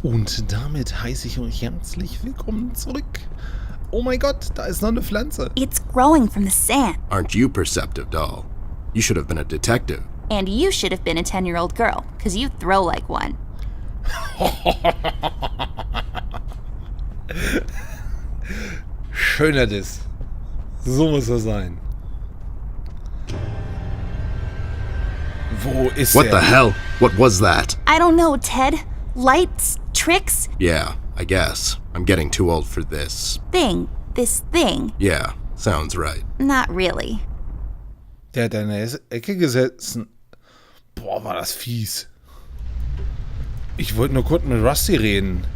Und damit heiße ich euch herzlich willkommen zurück. Oh mein Gott, da ist noch eine Pflanze. It's growing from the sand. Aren't you perceptive, doll? You should have been a detective. And you should have been a 10-year-old girl, because you throw like one. Schöner Diss. So muss er sein. Wo ist What the hell? What was that? I don't know, Ted. Lights? Tricks? Yeah, I guess. I'm getting too old for this. This thing. Yeah, sounds right. Not really. Der hat in der Ecke gesessen. Boah, war das fies. Ich wollte nur kurz mit Rusty reden.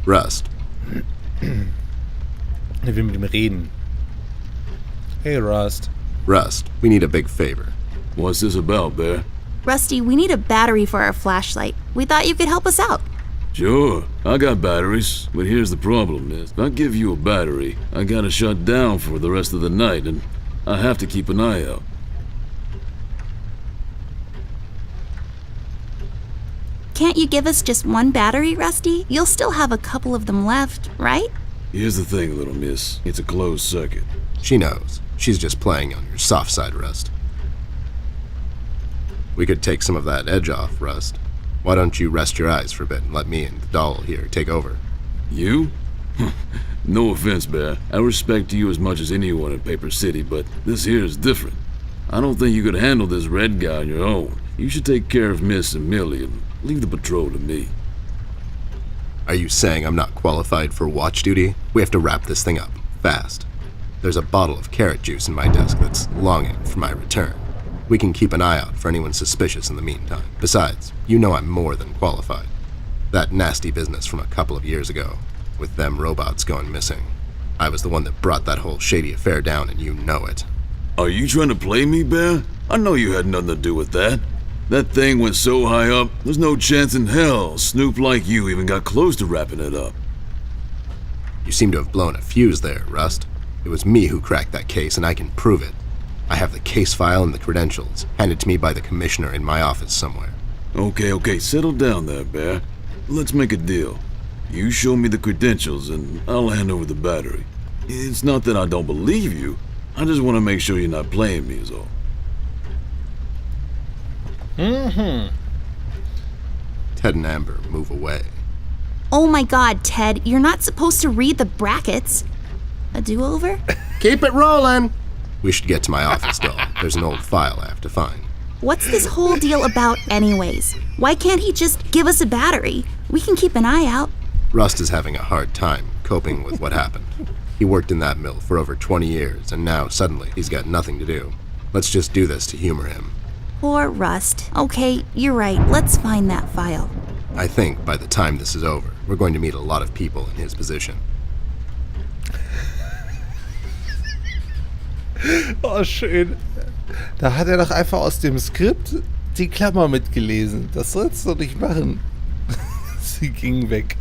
Rust. Ich will mit ihm reden. Hey, Rust. Rust, we need a big favor. What's this about, Bear? Rusty, we need a battery for our flashlight. We thought you could help us out. Sure, I got batteries, but here's the problem is, if I give you a battery, I gotta shut down for the rest of the night, and I have to keep an eye out. Can't you give us just one battery, Rusty? You'll still have a couple of them left, right? Here's the thing, little miss. It's a closed circuit. She knows. She's just playing on your soft side, Rust. We could take some of that edge off, Rust. Why don't you rest your eyes for a bit and let me and the doll here take over? You? No offense, Bear. I respect you as much as anyone in Paper City, but this here is different. I don't think you could handle this red guy on your own. You should take care of Miss and Millie and leave the patrol to me. Are you saying I'm not qualified for watch duty? We have to wrap this thing up, fast. There's a bottle of carrot juice in my desk that's longing for my return. We can keep an eye out for anyone suspicious in the meantime. Besides, you know I'm more than qualified. That nasty business from a couple of years ago, with them robots going missing. I was the one that brought that whole shady affair down, and you know it. Are you trying to play me, Bear? I know you had nothing to do with that. That thing went so high up, there's no chance in hell Snoop like you even got close to wrapping it up. You seem to have blown a fuse there, Rust. It was me who cracked that case, and I can prove it. I have the case file and the credentials, handed to me by the commissioner in my office somewhere. Okay, settle down there, Bear. Let's make a deal. You show me the credentials, and I'll hand over the battery. It's not that I don't believe you. I just want to make sure you're not playing me is all. Ted and Amber move away. Oh my god, Ted, you're not supposed to read the brackets. A do-over? Keep it rolling! We should get to my office, doll. There's an old file I have to find. What's this whole deal about anyways? Why can't he just give us a battery? We can keep an eye out. Rust is having a hard time coping with what happened. He worked in that mill for over 20 years, and now suddenly he's got nothing to do. Let's just do this to humor him. Poor Rust. Okay, you're right. Let's find that file. I think by the time this is over, we're going to meet a lot of people in his position. Oh, schön. Da hat er doch einfach aus dem Skript die Klammer mitgelesen. Das sollst du nicht machen. Sie ging weg.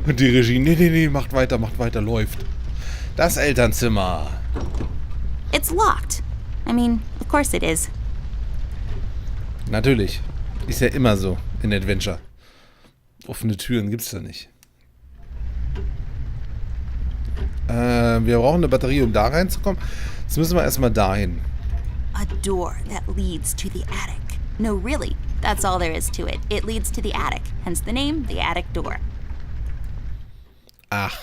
Und die Regie, nee, macht weiter, läuft. Das Elternzimmer. It's locked. I mean, of course it is. Natürlich. Ist ja immer so in Adventure. Offene Türen gibt's da nicht. Wir brauchen eine Batterie, um da reinzukommen. Jetzt müssen wir erstmal dahin. A door that leads to the attic. No, really, that's all there is to it. It leads to the attic, hence the name, the attic door. Ach.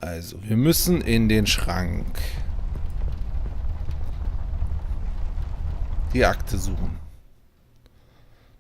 Also, wir müssen in den Schrank. Die Akte suchen.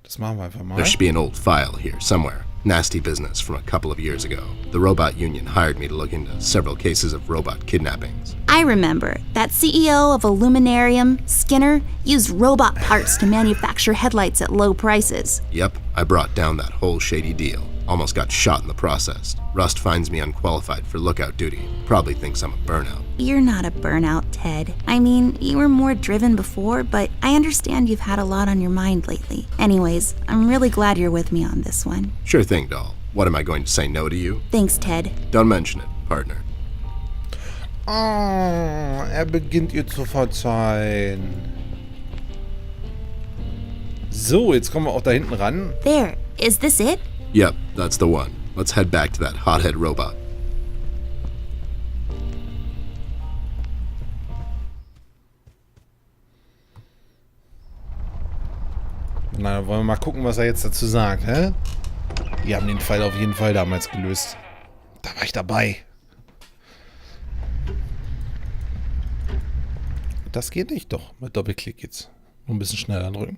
Das machen wir einfach mal. There should be an old file here somewhere. Nasty business from a couple of years ago. The robot union hired me to look into several cases of robot kidnappings. I remember. That CEO of Illuminarium, Skinner, used robot parts to manufacture headlights at low prices. Yep, I brought down that whole shady deal. Almost got shot in the process. Rust finds me unqualified for lookout duty. Probably thinks I'm a burnout. You're not a burnout, Ted. I mean, you were more driven before, but I understand you've had a lot on your mind lately. Anyways, I'm really glad you're with me on this one. Sure thing, doll. What am I going to say no to you? Thanks, Ted. Don't mention it, partner. Oh, er beginnt ihr zu verzeihen. So, jetzt kommen wir auch da hinten ran. There, is this it? Yep, that's the one. Let's head back to that hothead robot. Na, dann wollen wir mal gucken, was er jetzt dazu sagt, hä? Die haben den Fall auf jeden Fall damals gelöst. Da war ich dabei. Das geht nicht, doch. Mit Doppelklick geht's. Nur ein bisschen schneller drücken.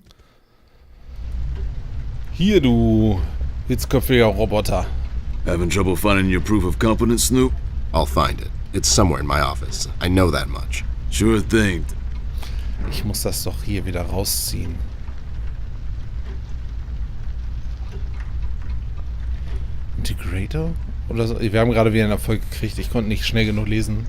Hier, du hitzköpfiger Roboter. Having trouble finding your proof of competence, Snoop? I'll find it. It's somewhere in my office. I know that much. Sure thing. Ich muss das doch hier wieder rausziehen. Integrator? Oder so? Wir haben gerade wieder einen Erfolg gekriegt. Ich konnte nicht schnell genug lesen.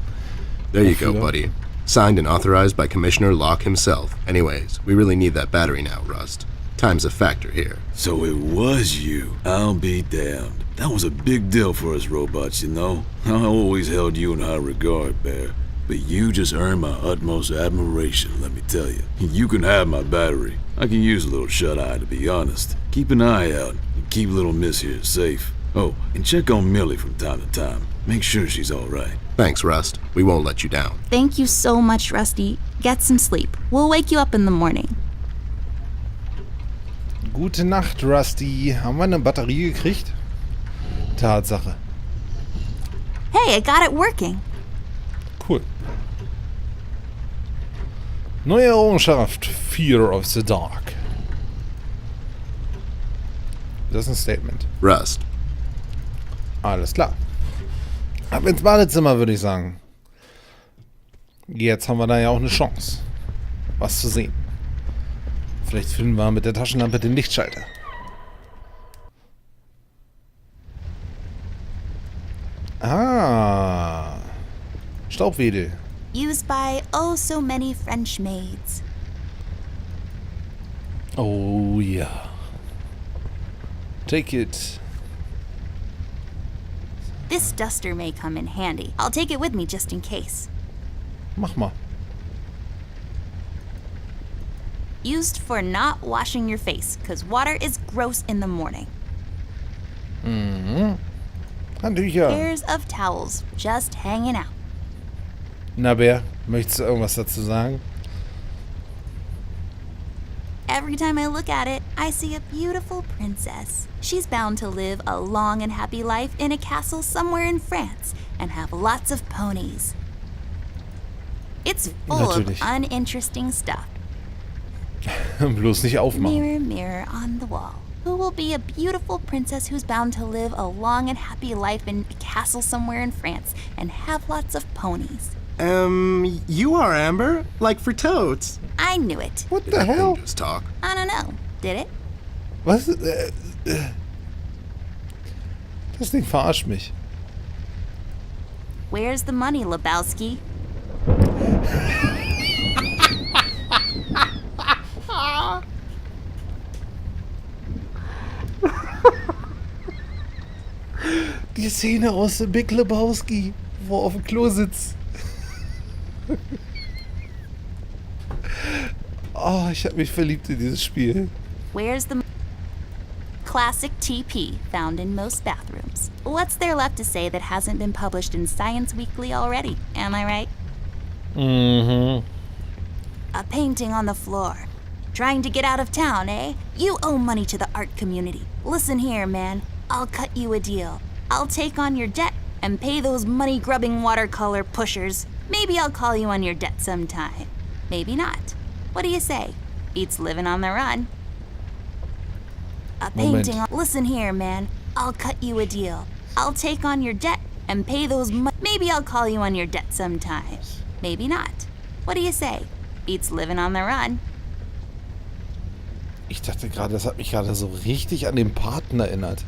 There you go, Dafür. buddy. Signed and authorized by Commissioner Locke himself. Anyways, we really need that battery now, Rust. Time's a factor here. So it was you. I'll be damned. That was a big deal for us robots, you know? I always held you in high regard, Bear. But you just earned my utmost admiration, let me tell you. You can have my battery. I can use a little shut-eye, to be honest. Keep an eye out and keep little Miss here safe. Oh, and check on Millie from time to time. Make sure she's all right. Thanks, Rust. We won't let you down. Thank you so much, Rusty. Get some sleep. We'll wake you up in the morning. Gute Nacht, Rusty. Haben wir eine Batterie gekriegt? Tatsache. Hey, I got it working. Cool. Neue Errungenschaft. Fear of the Dark. Das ist ein Statement. Rust, Alles klar. Ab ins Badezimmer, würde ich sagen. Jetzt haben wir da ja auch eine Chance, was zu sehen. Vielleicht finden wir mit der Taschenlampe den Lichtschalter. Ah. Staubwedel. Used by oh so many French maids. Oh ja. Take it. This duster may come in handy. I'll take it with me just in case. Mach mal. Used for not washing your face, cause water is gross in the morning. Mhm. Handtücher. Pairs of towels just hanging out. Na, Bär, möchtest du irgendwas dazu sagen? Every time I look at it, I see a beautiful princess. She's bound to live a long and happy life in a castle somewhere in France and have lots of ponies. It's full Natürlich. of uninteresting stuff. Bloß nicht aufmachen. Mirror, mirror on the wall. Who will be a beautiful princess who's bound to live a long and happy life in a castle somewhere in France and have lots of ponies? You are, Amber. Like for totes. I knew it. What Did the that thing hell? just talk? I don't know. Did it? Was? Das Ding verarscht mich. Where's the money, Lebowski? Die Szene aus dem Big Lebowski, wo er auf dem Klo sitzt. Oh, ich habe mich verliebt in dieses Spiel. Where's the classic TP found in most bathrooms? What's there left to say that hasn't been published in Science Weekly already? Am I right? Mhm. A painting on the floor. Trying to get out of town, eh? You owe money to the art community. Listen here, man. I'll cut you a deal. I'll take on your debt and pay those money-grubbing watercolor pushers. Maybe I'll call you on your debt sometime. Maybe not. What do you say? Beats living on the run. A painting on... Listen here, man. I'll cut you a deal. I'll take on your debt and pay those Maybe I'll call you on your debt sometime. Maybe not. What do you say? Beats living on the run. Ich dachte gerade, das hat mich gerade so richtig an den Paten erinnert.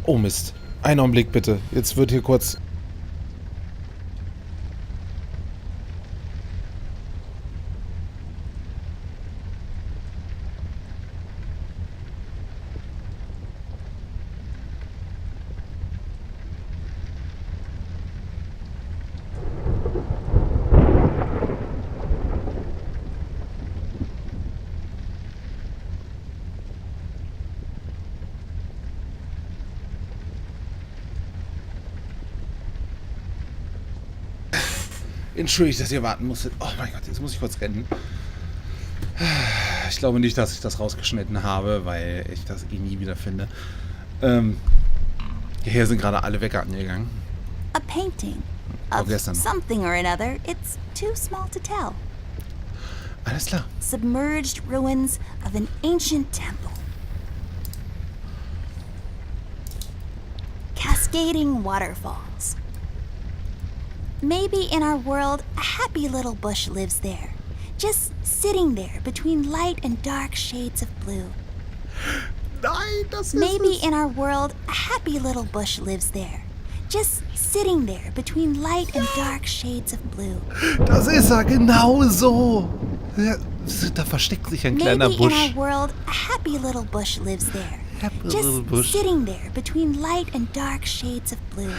Oh Mist. Einen Augenblick bitte. Jetzt wird hier kurz... Entschuldigt, dass ihr warten musstet. Oh mein Gott, jetzt muss ich kurz rennen. Ich glaube nicht, dass ich das rausgeschnitten habe, weil ich das eh nie wieder finde. Hier sind gerade alle Wecker angegangen. A painting Oh, of gestern. something or another. It's too small to tell. Alles klar. Submerged ruins of an ancient temple. Cascading waterfalls. Maybe in our world, a happy little bush lives there. Just sitting there between light and dark shades of blue. Nein, das ist Maybe es. in our world, a happy little bush lives there. Just sitting there between light and dark shades of blue. Das ist er, genau so. Ja, da versteckt sich ein kleiner Maybe in Busch. our world, a happy little bush lives there. Happy Just little bush. sitting there between light and dark shades of blue.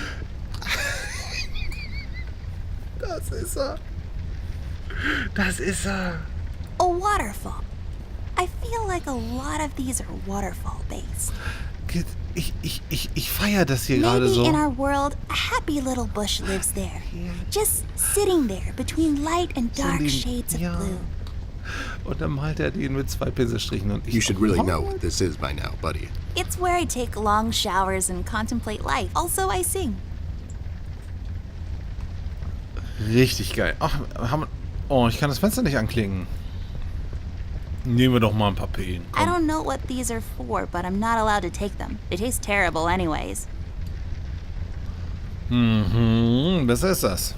Das ist er. Das ist er. A waterfall. I feel like a lot of these are waterfall based. Ich feiere das hier gerade Maybe so. in our world, a happy little bush lives there. Just sitting there between light and dark den- shades of ja. blue. Und dann malt er den mit 2 Pinselstrichen und ich... You should really know what this is by now, buddy. It's where I take long showers and contemplate life. Also, I sing. Richtig geil. Ach, oh, ich kann das Fenster nicht anklicken. Nehmen wir doch mal ein paar Pillen. I don't know what these are for, but I'm not allowed to take them. They taste terrible anyways. Besser ist das.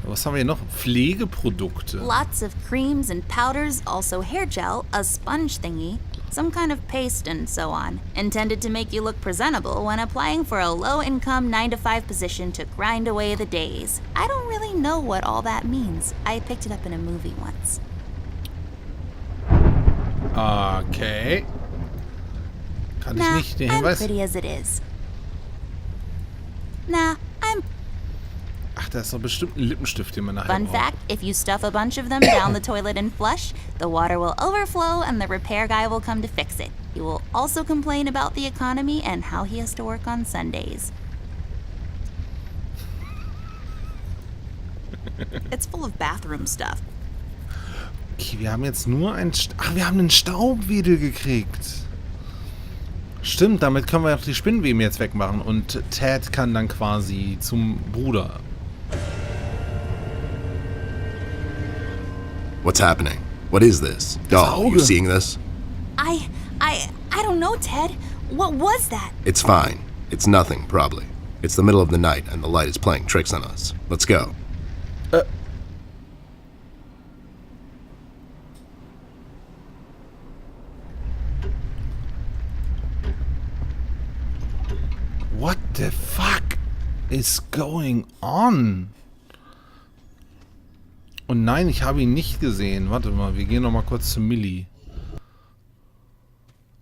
Was haben wir hier noch? Pflegeprodukte. Lots of creams and powders, also hair gel, a sponge thingy, some kind of paste, and so on. Intended to make you look presentable when applying for a low-income 9-to-5 position to grind away the days. I don't really know what all that means. I picked it up in a movie once. Okay. Kann ich Nah, nicht den I'm Hinweis... pretty as it is. Nah, I'm... Ach, da ist doch bestimmt ein Lippenstift, den man nachher Fun braucht. fact, if you stuff a bunch of them down the toilet and flush, the water will overflow and the repair guy will come to fix it. He will also complain about the economy and how he has to work on Sundays. It's full of bathroom stuff. Okay, wir haben jetzt nur ein... Ach, wir haben einen Staubwedel gekriegt. Stimmt, damit können wir auch die Spinnweben jetzt wegmachen. Und Ted kann dann quasi zum Bruder. What's happening? What is this? Doll, you Auge. seeing this? I don't know, Ted. What was that? It's fine. It's nothing, probably. It's the middle of the night and the light is playing tricks on us. Let's go. What the fuck is going on? Und nein, ich habe ihn nicht gesehen. Warte mal, wir gehen noch mal kurz zu Millie.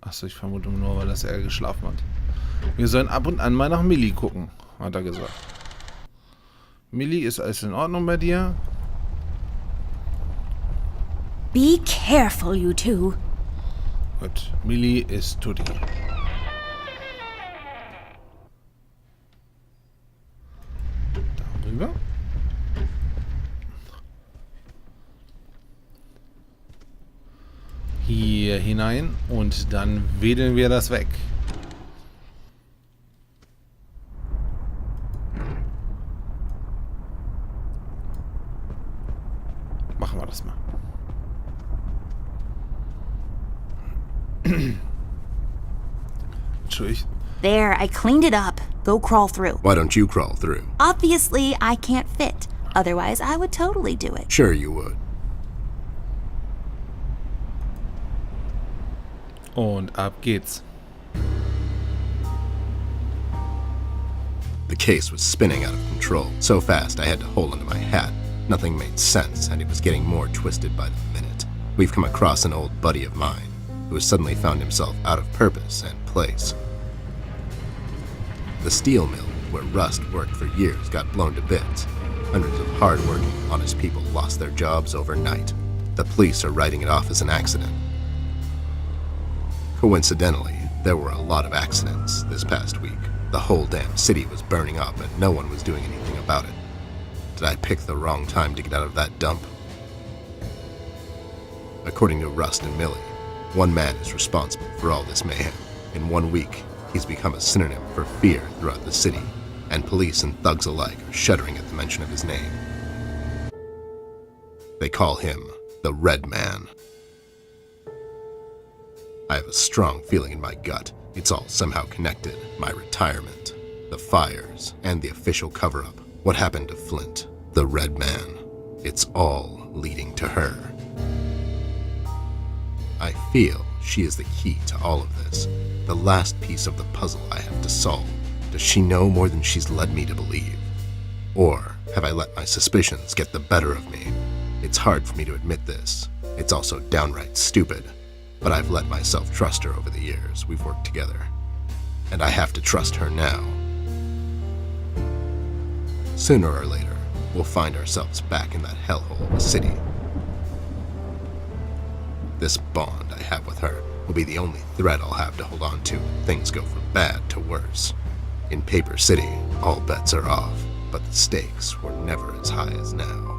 Achso, ich vermute nur, weil das er geschlafen hat. Wir sollen ab und an mal nach Millie gucken, hat er gesagt. Millie, ist alles in Ordnung bei dir? Be careful, you two. Gut, Millie ist tutti. Darüber. Hier hinein und dann wedeln wir das weg. Machen wir das mal. Entschuldigung. There, I cleaned it up. Go crawl through. Why don't you crawl through? Obviously, I can't fit. Otherwise, I would totally do it. Sure you would. Und ab geht's. The case was spinning out of control. So fast I had to hold onto my hat. Nothing made sense, and it was getting more twisted by the minute. We've come across an old buddy of mine who has suddenly found himself out of purpose and place. The steel mill, where Rust worked for years, got blown to bits. Hundreds of hard-working, honest people lost their jobs overnight. The police are writing it off as an accident. Coincidentally, there were a lot of accidents this past week. The whole damn city was burning up and no one was doing anything about it. Did I pick the wrong time to get out of that dump? According to Rust and Millie, one man is responsible for all this mayhem. In 1 week, he's become a synonym for fear throughout the city, and police and thugs alike are shuddering at the mention of his name. They call him the Red Man. I have a strong feeling in my gut it's all somehow connected. My retirement, the fires, and the official cover-up. What happened to Flint, the Red Man. It's all leading to her. I feel she is the key to all of this, the last piece of the puzzle I have to solve. Does she know more than she's led me to believe? Or have I let my suspicions get the better of me? It's hard for me to admit this. It's also downright stupid. But I've let myself trust her over the years we've worked together. And I have to trust her now. Sooner or later, we'll find ourselves back in that hellhole of a city. This bond I have with her will be the only thread I'll have to hold on to when things go from bad to worse. In Paper City, all bets are off, but the stakes were never as high as now.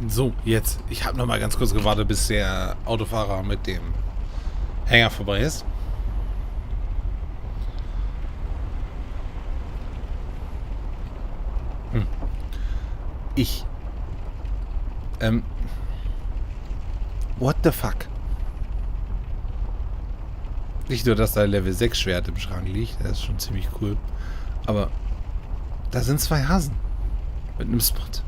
So, jetzt. Ich habe noch mal ganz kurz gewartet, bis der Autofahrer mit dem Hänger vorbei ist. What the fuck? Nicht nur, dass da Level 6 Schwert im Schrank liegt, das ist schon ziemlich cool. Aber da sind 2 Hasen mit einem Spot.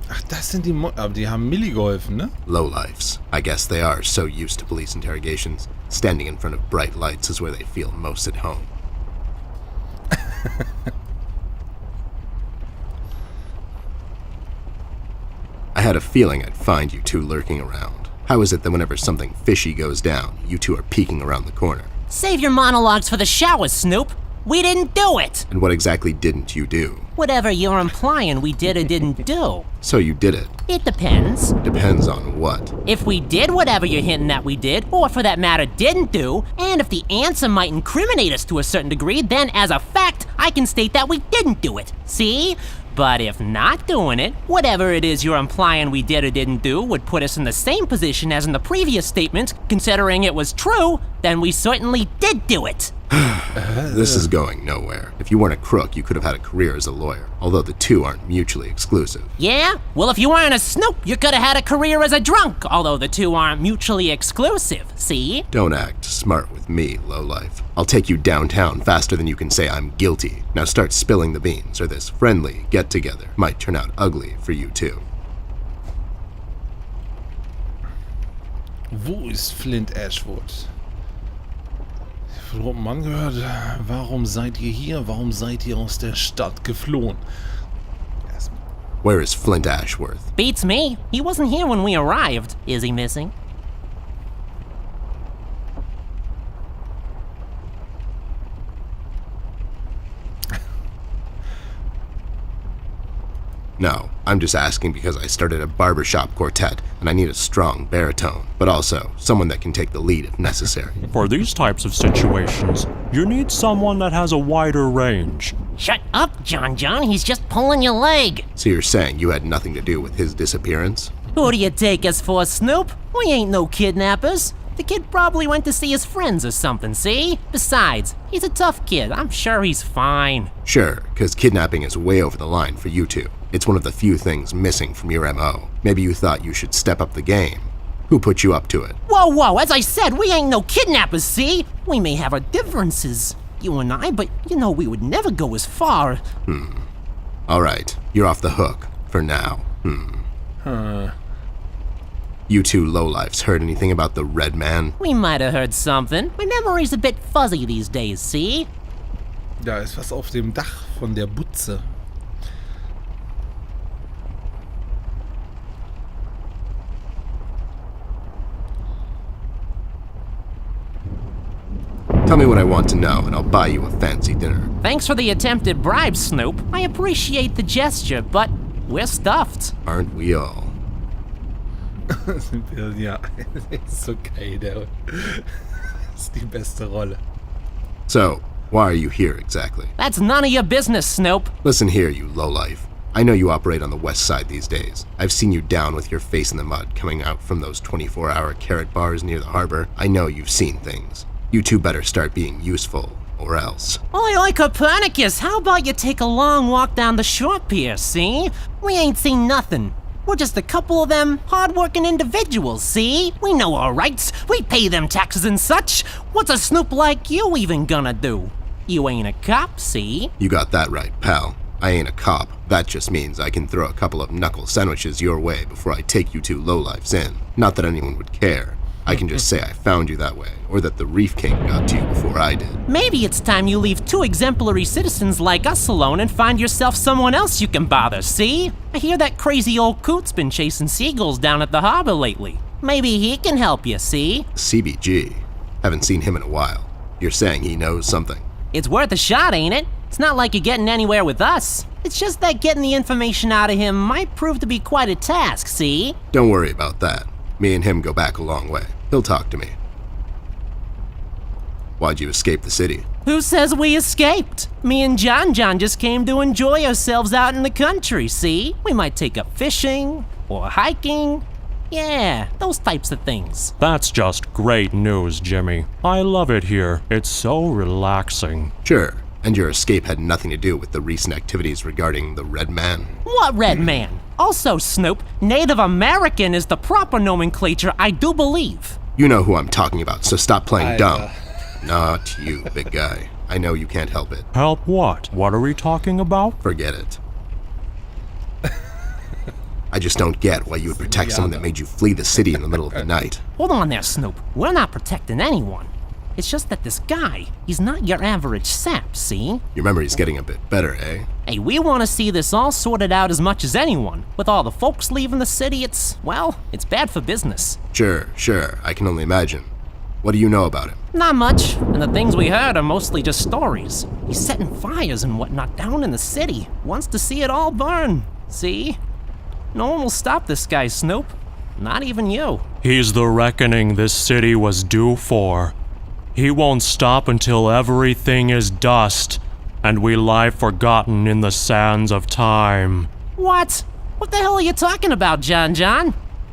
Ach, das sind die aber die haben Millie geholfen, ne? Lowlifes. I guess they are so used to police interrogations. Standing in front of bright lights is where they feel most at home. I had a feeling I'd find you two lurking around. How is it that whenever something fishy goes down, you two are peeking around the corner? Save your monologues for the shower, Snoop. We didn't do it! And what exactly didn't you do? Whatever you're implying we did or didn't do. So you did it. It depends. Depends on what? If we did whatever you're hinting that we did, or for that matter didn't do, and if the answer might incriminate us to a certain degree, then as a fact, I can state that we didn't do it. See? But if not doing it, whatever it is you're implying we did or didn't do would put us in the same position as in the previous statement, considering it was true, then we certainly did do it. This is going nowhere. If you weren't a crook, you could have had a career as a lawyer, although the two aren't mutually exclusive. Yeah? Well, if you weren't a Snoop, you could have had a career as a drunk, although the two aren't mutually exclusive, see? Don't act smart with me, lowlife. I'll take you downtown faster than you can say I'm guilty. Now start spilling the beans, or this friendly get-together might turn out ugly for you too. Wo ist Flint Ashwood? Von oben angehört, warum seid ihr hier? Warum seid ihr aus der Stadt geflohen? Where is Flint Ashworth? Beats me. He wasn't here when we arrived. Is he missing? No, I'm just asking because I started a barbershop quartet and I need a strong baritone, but also someone that can take the lead if necessary. For these types of situations, you need someone that has a wider range. Shut up, John. He's just pulling your leg. So you're saying you had nothing to do with his disappearance? Who do you take us for, Snoop? We ain't no kidnappers. The kid probably went to see his friends or something, see? Besides, he's a tough kid. I'm sure he's fine. Sure, because kidnapping is way over the line for you two. It's one of the few things missing from your MO. Maybe you thought you should step up the game. Who put you up to it? Whoa, as I said, we ain't no kidnappers, see? We may have our differences, you and I, but you know we would never go as far. All right, you're off the hook, for now. You two lowlifes heard anything about the Red Man? We might have heard something. My memory's a bit fuzzy these days, see? Da ist was auf dem Dach von der Butze. Tell me what I want to know, and I'll buy you a fancy dinner. Thanks for the attempted bribe, Snoop. I appreciate the gesture, but we're stuffed. Aren't we all? Ja, ist so geil, der. Ist die beste Rolle. So, why are you here exactly? That's none of your business, Snoop. Listen here, you lowlife. I know you operate on the west side these days. I've seen you down with your face in the mud coming out from those 24-hour carrot bars near the harbor. I know you've seen things. You two better start being useful, or else. Oi, oi, Copernicus, how about you take a long walk down the shore pier, see? We ain't seen nothing. We're just a couple of them hard-working individuals, see? We know our rights. We pay them taxes and such. What's a snoop like you even gonna do? You ain't a cop, see? You got that right, pal. I ain't a cop. That just means I can throw a couple of knuckle sandwiches your way before I take you two lowlifes in. Not that anyone would care. I can just say I found you that way, or that the Reef King got to you before I did. Maybe it's time you leave two exemplary citizens like us alone and find yourself someone else you can bother, see? I hear that crazy old coot's been chasing seagulls down at the harbor lately. Maybe he can help you, see? CBG. Haven't seen him in a while. You're saying he knows something? It's worth a shot, ain't it? It's not like you're getting anywhere with us. It's just that getting the information out of him might prove to be quite a task, see? Don't worry about that. Me and him go back a long way. He'll talk to me. Why'd you escape the city? Who says we escaped? Me and John just came to enjoy ourselves out in the country, see? We might take up fishing or hiking. Yeah, those types of things. That's just great news, Jimmy. I love it here. It's so relaxing. Sure. And your escape had nothing to do with the recent activities regarding the Red Man? What Red Man? Also, Snoop, Native American is the proper nomenclature, I do believe. You know who I'm talking about, so stop playing dumb. Not you, big guy. I know you can't help it. Help what? What are we talking about? Forget it. I just don't get why you would protect someone that made you flee the city in the middle of the night. Hold on there, Snoop. We're not protecting anyone. It's just that this guy, he's not your average sap, see? Your memory's getting a bit better, eh? Hey, we want to see this all sorted out as much as anyone. With all the folks leaving the city, it's bad for business. Sure. I can only imagine. What do you know about him? Not much, and the things we heard are mostly just stories. He's setting fires and whatnot down in the city. Wants to see it all burn, see? No one will stop this guy, Snoop. Not even you. He's the reckoning this city was due for. He won't stop until everything is dust, and we lie forgotten in the sands of time. What? What the hell are you talking about, John?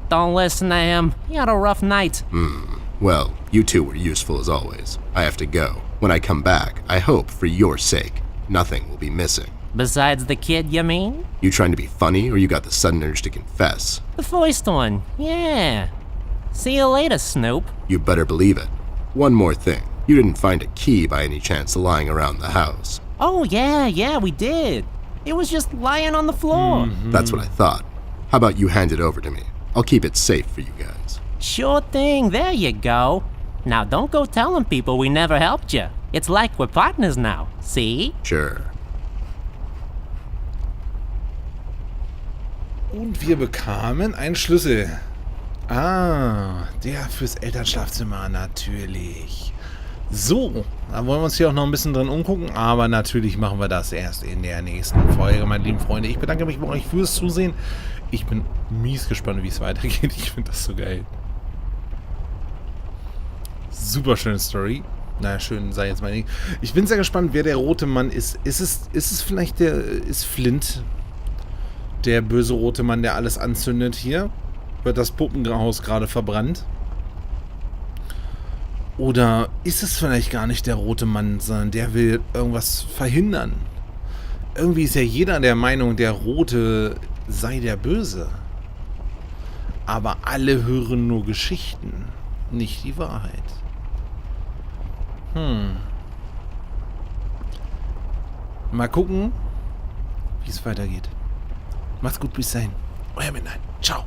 Don't listen to him. He had a rough night. Well, you two were useful as always. I have to go. When I come back, I hope, for your sake, nothing will be missing. Besides the kid, you mean? You trying to be funny, or you got the sudden urge to confess? The first one, yeah. See you later, Snoop. You better believe it. One more thing. You didn't find a key by any chance lying around the house? Oh, yeah, we did. It was just lying on the floor. That's what I thought. How about you hand it over to me? I'll keep it safe for you guys. Sure thing, there you go. Now don't go telling people we never helped you. It's like we're partners now, see? Sure. Und wir bekamen einen Schlüssel. Ah, der fürs Elternschlafzimmer, natürlich. So, da wollen wir uns hier auch noch ein bisschen drin umgucken, aber natürlich machen wir das erst in der nächsten Folge, meine lieben Freunde. Ich bedanke mich bei euch fürs Zusehen. Ich bin mies gespannt, wie es weitergeht. Ich finde das so geil. Super schöne Story. Na schön, sei jetzt mal nicht. Ich bin sehr gespannt, wer der rote Mann ist. Ist es vielleicht ist Flint der böse rote Mann, der alles anzündet hier? Wird das Puppenhaus gerade verbrannt? Oder ist es vielleicht gar nicht der rote Mann, sondern der will irgendwas verhindern? Irgendwie ist ja jeder der Meinung, der Rote sei der Böse. Aber alle hören nur Geschichten, nicht die Wahrheit. Mal gucken, wie es weitergeht. Macht's gut, bis dahin. Euer Midnight. Ciao.